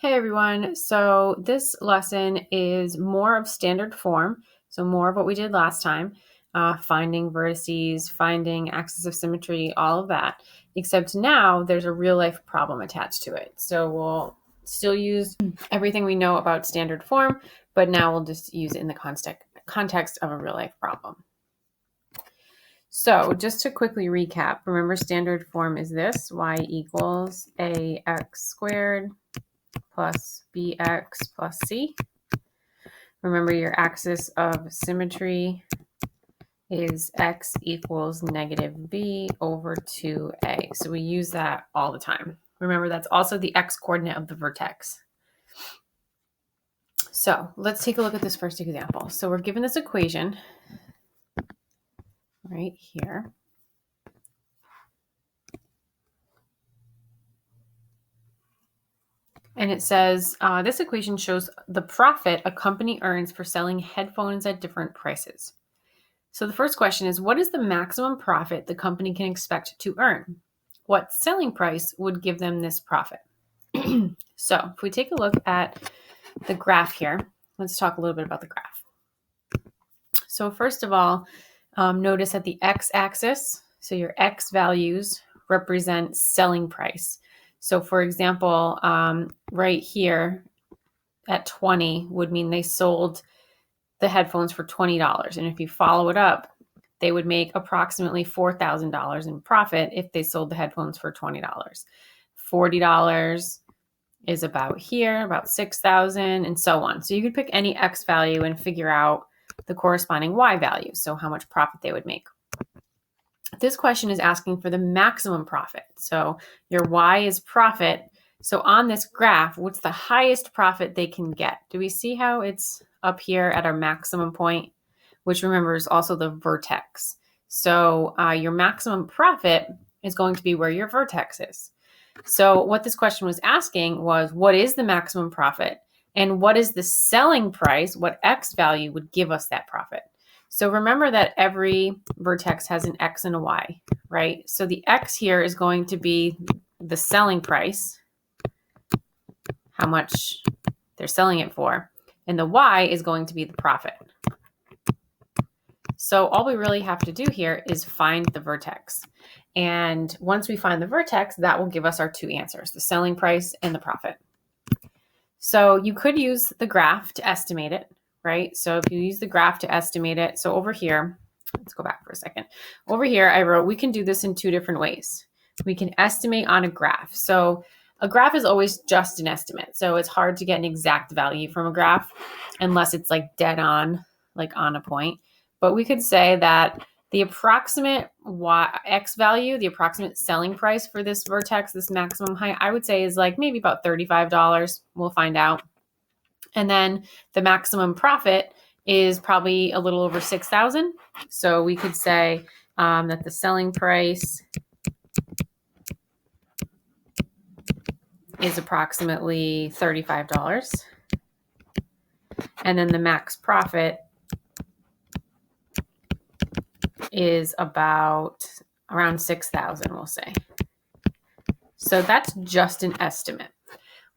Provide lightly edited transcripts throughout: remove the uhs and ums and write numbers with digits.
Hey everyone, so this lesson is more of standard form, so more of what we did last time, finding vertices, finding axis of symmetry, all of that, except now there's a real life problem attached to it. So we'll still use everything we know about standard form, but now we'll just use it in the context of a real life problem. So just to quickly recap, remember standard form is this: y equals ax squared plus bx plus c. Remember your axis of symmetry is x equals negative b over 2a. So we use that all the time. Remember, that's also the x coordinate of the vertex. So let's take a look at this first example. So we're given this equation right here. And it says, this equation shows the profit a company earns for selling headphones at different prices. So the first question is, what is the maximum profit the company can expect to earn? What selling price would give them this profit? So if we take a look at the graph here, let's talk a little bit about the graph. So first of all, notice that the x-axis, so your x values represent selling price. So for example, right here at 20 would mean they sold the headphones for $20. And if you follow it up, they would make approximately $4,000 in profit if they sold the headphones for $20. $40 is about here, about 6,000, and so on. So you could pick any X value and figure out the corresponding Y value, so how much profit they would make. This question is asking for the maximum profit. So your Y is profit. So on this graph, what's the highest profit they can get? Do we see how it's up here at our maximum point, which remember is also the vertex? So your maximum profit is going to be where your vertex is. So what this question was asking was, what is the maximum profit? And what is the selling price? What X value would give us that profit? So remember that every vertex has an X and a Y, right? So the X here is going to be the selling price, how much they're selling it for, and the Y is going to be the profit. So all we really have to do here is find the vertex. And once we find the vertex, that will give us our two answers, the selling price and the profit. So you could use the graph to estimate it, right? So if you use the graph to estimate it, so over here, let's go back for a second. Over here, I wrote, we can do this in two different ways. We can estimate on a graph. So a graph is always just an estimate. So it's hard to get an exact value from a graph unless it's like dead on, like on a point. But we could say that the approximate X value, the approximate selling price for this vertex, this maximum height, I would say is like maybe about $35. We'll find out. And then the maximum profit is probably a little over 6,000. So we could say that the selling price is approximately $35. And then the max profit is about around 6,000, we'll say. So that's just an estimate.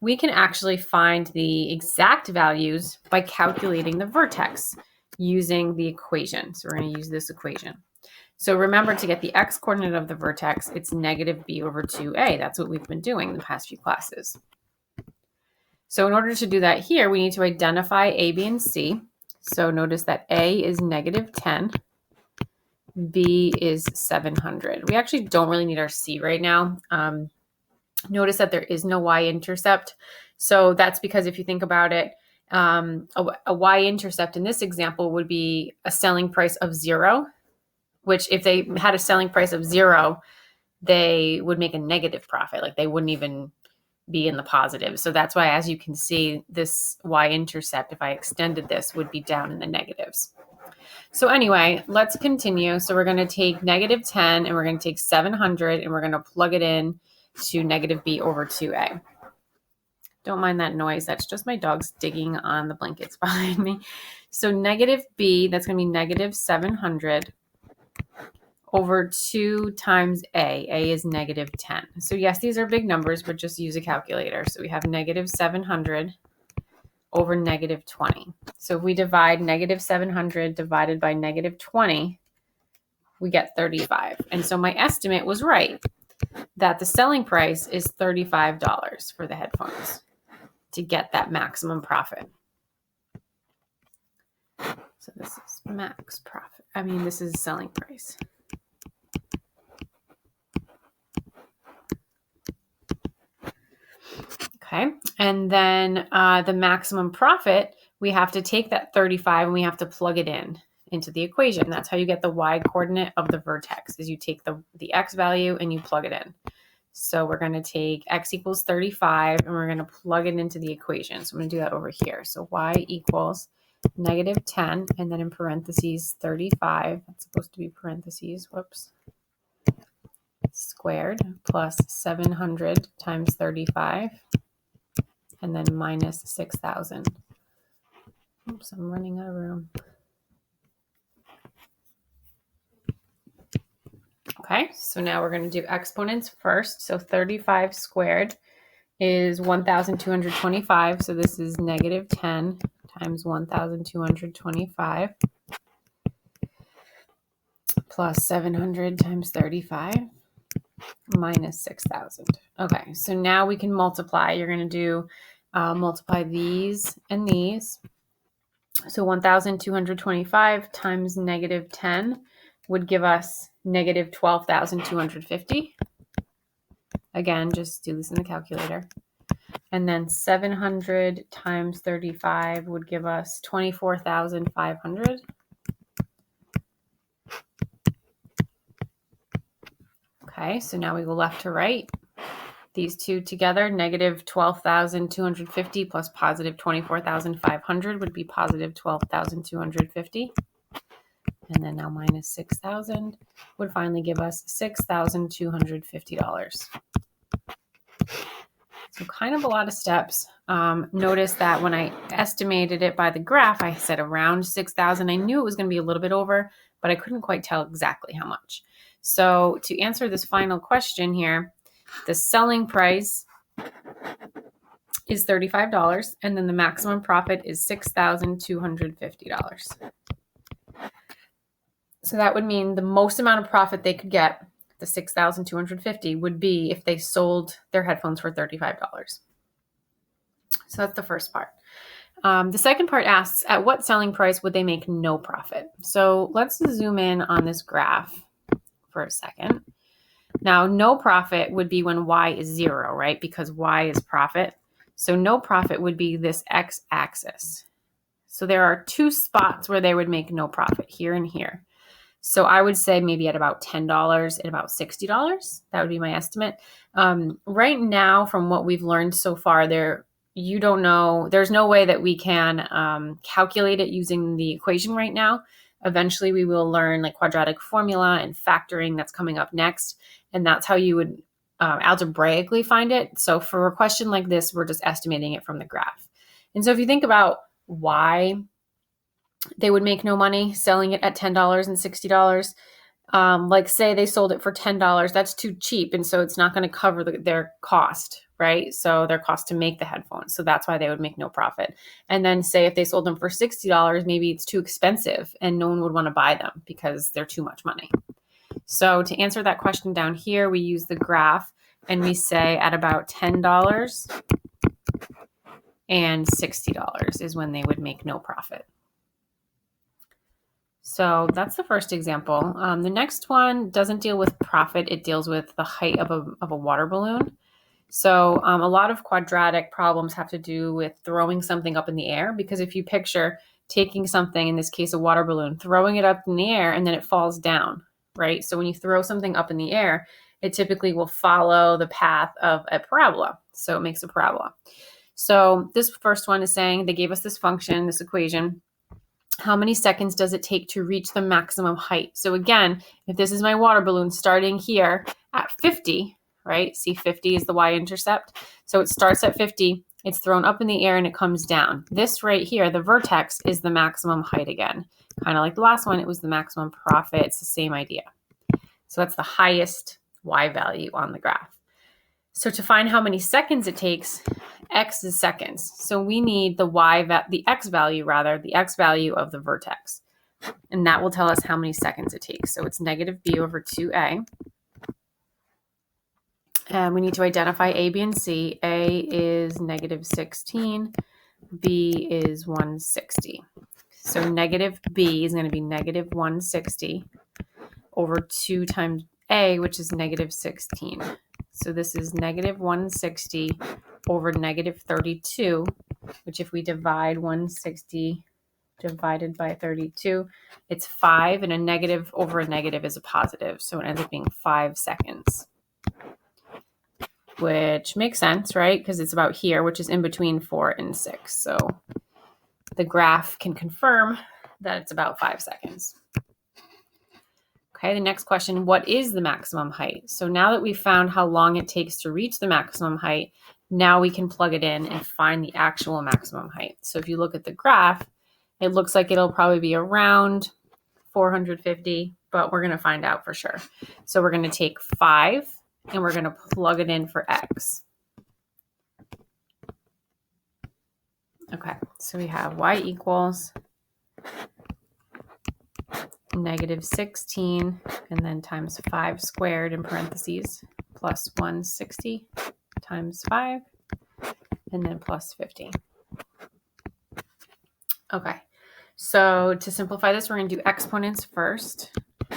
We can actually find the exact values by calculating the vertex using the equation. So we're going to use this equation. So remember, to get the x coordinate of the vertex, it's negative b over 2a. That's what we've been doing in the past few classes. So in order to do that here, we need to identify a, b, and c. So notice that a is negative 10. B is 700. We actually don't really need our C right now. Notice that there is no y-intercept. So that's because if you think about it, a y-intercept in this example would be a selling price of 0, which if they had a selling price of 0, they would make a negative profit. Like they wouldn't even be in the positive. So that's why, as you can see, this y-intercept, if I extended this, would be down in the negatives. So anyway, let's continue. So we're going to take negative 10 and we're going to take 700 and we're going to plug it in to negative b over 2a. Don't mind that noise. That's just my dogs digging on the blankets behind me. So negative b, that's going to be negative 700 over 2 times A. A is negative 10. So yes, these are big numbers, but just use a calculator. So we have negative 700 over negative 20. So if we divide negative 700 divided by negative 20, we get 35. And so my estimate was right, that the selling price is $35 for the headphones to get that maximum profit. So this is max profit. This is selling price. Okay, and then the maximum profit, we have to take that 35 and we have to plug it into the equation. That's how you get the y coordinate of the vertex, is you take the x value and you plug it in. So we're going to take x equals 35 and we're going to plug it into the equation. So I'm going to do that over here. So y equals negative 10 and then in parentheses 35. That's supposed to be parentheses. Whoops. Squared plus 700 times 35. And then minus 6,000. Oops, I'm running out of room. Okay, so now we're going to do exponents first. So 35 squared is 1,225. So this is negative 10 times 1,225 plus 700 times 35 minus 6,000. Okay, so now we can multiply. You're going to do multiply these and these. So 1,225 times negative 10 would give us negative 12,250. Again, just do this in the calculator. And then 700 times 35 would give us 24,500. Okay, so now we go left to right. These two together, negative 12,250 plus positive 24,500 would be positive 12,250. And then now minus 6,000 would finally give us $6,250. So kind of a lot of steps. Notice that when I estimated it by the graph, I said around 6,000. I knew it was going to be a little bit over, but I couldn't quite tell exactly how much. So to answer this final question here, the selling price is $35, and then the maximum profit is $6,250. So that would mean the most amount of profit they could get, the $6,250, would be if they sold their headphones for $35. So that's the first part. The second part asks, at what selling price would they make no profit? So let's zoom in on this graph for a second. Now, no profit would be when y is 0, right? Because y is profit. So no profit would be this x-axis. So there are two spots where they would make no profit, here and here. So I would say maybe at about $10 and about $60. That would be my estimate. Right now, from what we've learned so far, you don't know. There's no way that we can calculate it using the equation right now. Eventually, we will learn like quadratic formula and factoring. That's coming up next. And that's how you would algebraically find it. So for a question like this, we're just estimating it from the graph. And so if you think about why they would make no money selling it at $10 and $60, like say they sold it for $10, that's too cheap. And so it's not going to cover their cost, right? So their cost to make the headphones. So that's why they would make no profit. And then say if they sold them for $60, maybe it's too expensive and no one would want to buy them because they're too much money. So to answer that question down here, we use the graph and we say at about $10 and $60 is when they would make no profit. So that's the first example. The next one doesn't deal with profit. It deals with the height of a water balloon. So a lot of quadratic problems have to do with throwing something up in the air, because if you picture taking something, in this case a water balloon, throwing it up in the air and then it falls down, right? So when you throw something up in the air, it typically will follow the path of a parabola. So it makes a parabola. So this first one is saying they gave us this function, this equation. How many seconds does it take to reach the maximum height? So again, if this is my water balloon starting here at 50, right? See, 50 is the y-intercept. So it starts at 50, it's thrown up in the air and it comes down. This right here, the vertex, is the maximum height again. Kind of like the last one, it was the maximum profit. It's the same idea. So that's the highest y value on the graph. So to find how many seconds it takes, x is seconds. So we need the x value of the vertex. And that will tell us how many seconds it takes. So it's negative b over 2a. And we need to identify a, b, and c. A is negative 16. B is 160. So negative b is going to be negative 160 over 2 times a, which is negative 16. So this is negative 160 over negative 32, which if we divide 160 divided by 32, it's 5, and a negative over a negative is a positive. So it ends up being 5 seconds, which makes sense, right? Because it's about here, which is in between 4 and 6. So the graph can confirm that it's about 5 seconds. Okay, the next question, what is the maximum height? So now that we've found how long it takes to reach the maximum height, now we can plug it in and find the actual maximum height. So if you look at the graph, it looks like it'll probably be around 450, but we're going to find out for sure. So we're going to take 5 and we're going to plug it in for x. Okay, so we have y equals negative 16 and then times 5 squared in parentheses plus 160 times 5 and then plus 50. Okay, so to simplify this, we're going to do exponents first.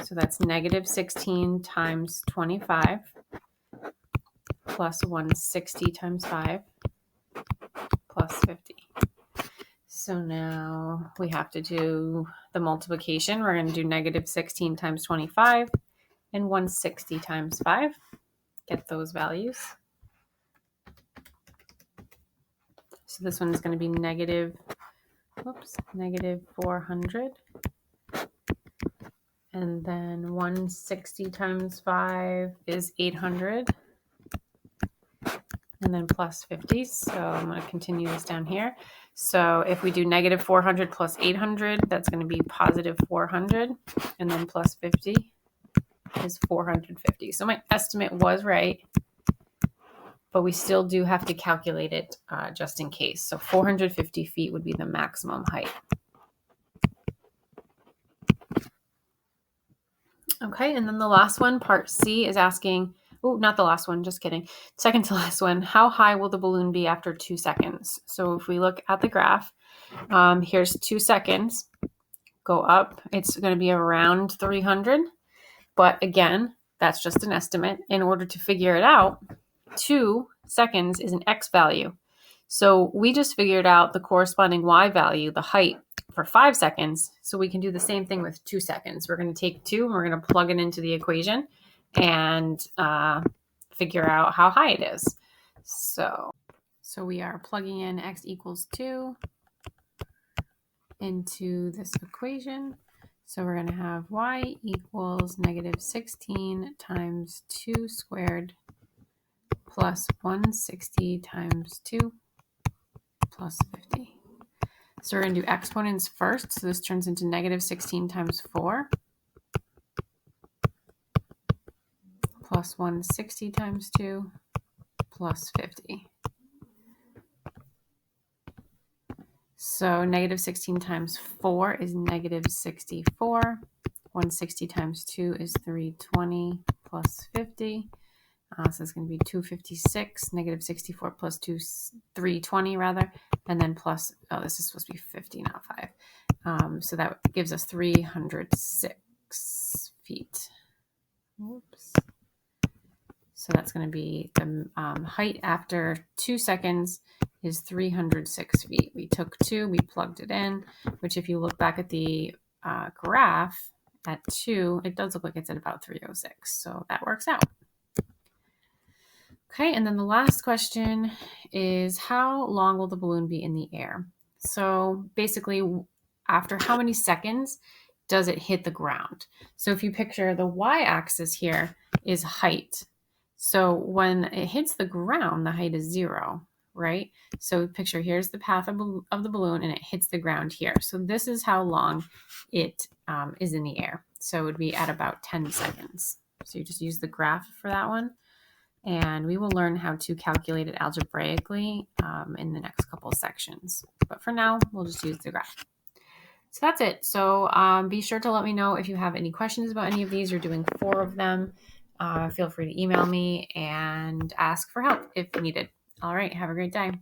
So that's negative 16 times 25 plus 160 times 5 plus 50. So now we have to do the multiplication. We're going to do negative 16 times 25 and 160 times 5. Get those values. So this one is going to be negative 400. And then 160 times 5 is 800. And then plus 50. So I'm going to continue this down here. So if we do negative 400 plus 800, that's going to be positive 400. And then plus 50 is 450. So my estimate was right, but we still do have to calculate it just in case. So 450 feet would be the maximum height. Okay, and then the last one, part C, is asking, oh, not the last one, just kidding. Second to last one, how high will the balloon be after 2 seconds? So if we look at the graph, here's 2 seconds, go up, it's going to be around 300. But again, that's just an estimate. In order to figure it out, 2 seconds is an x value. So we just figured out the corresponding y value, the height, for 5 seconds. So we can do the same thing with 2 seconds. We're going to take 2 and we're going to plug it into the equation and figure out how high it is. So we are plugging in x equals 2 into this equation. So we're going to have y equals negative 16 times 2 squared plus 160 times 2 plus 50. So we're going to do exponents first. So this turns into negative 16 times 4 plus 160 times 2 plus 50. So negative 16 times 4 is negative 64. 160 times 2 is 320 plus 50. So it's going to be 256, negative 64 plus 320 rather, and then plus, oh, this is supposed to be 50, not 5. So that gives us 306 feet. Whoops. So that's going to be the height after 2 seconds is 306 feet. We took 2, we plugged it in, which if you look back at the graph at 2, it does look like it's at about 306. So that works out. Okay, and then the last question is how long will the balloon be in the air? So basically, after how many seconds does it hit the ground? So if you picture the y-axis here is height. So when it hits the ground, the height is 0, right? So picture here's the path of the balloon and it hits the ground here. So this is how long it is in the air. So it would be at about 10 seconds. So you just use the graph for that one. And we will learn how to calculate it algebraically in the next couple of sections. But for now, we'll just use the graph. So that's it. So be sure to let me know if you have any questions about any of these. You're doing 4 of them. Feel free to email me and ask for help if needed. All right. Have a great day.